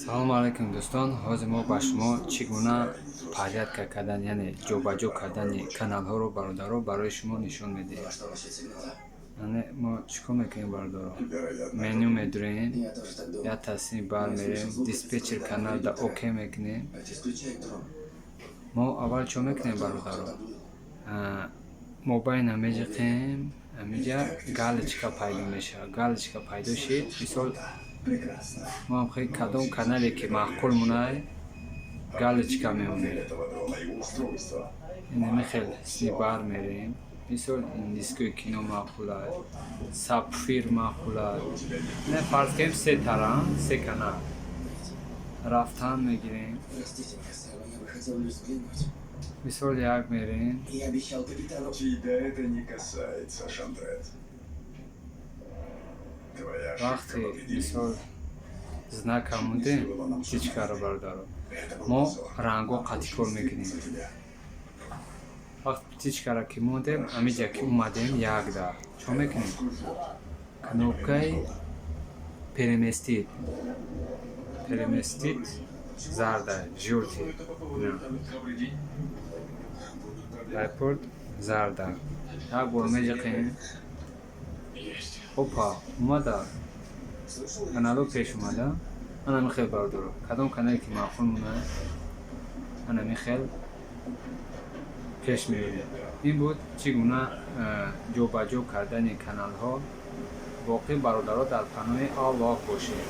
салом алайкум дӯстон, ҳозир мо ба шумо чӣ гуна порядка кардан, яъне ҷобаҷо кардани каналҳоро бародаро барои шумо нишон медиҳем. Яъне мо чӣ кор мекунем бародаро? Меню медурем, я тасмим бармерем, диспетчер канал да оке мекунем. Мо аввал чо мекунем бародаро? мобайна меҷиқем, амиҷа галочка пайдо мешавад. Галочка пайдо шид, мисол мо хеле кадом канале ки маъқул мунай галочка мемонем. Ин хел сибар мерем. Мисол индийское кино маъқул аст, сапфир маъқул аст. Не фарз кунем се тарам, се канал. Рафтан мегирем. Мисол як мерем. Я обещал капитану. Тебя это не касается, Шандрет. Твоя Вақте ошибка победила. мисол знака мудем птичкаро бародаро, мо ранго қатикор мекунем. Вақти птичкаро ки мудем, амиҷа ки умадем як дар чо мекунем? Кнопкаи переместит зарда жӯрти рапорт зарда як бор меҷиқем. опа умада канало пеш омада. Ана михел бародаро, кадом канале ки маъқул мунад ана михел пеш меёрем. Ин буд чӣ гуна ҷобаҷо кардани каналҳо. воқеъ бародаро дар паноҳи Аллоҳ бошед.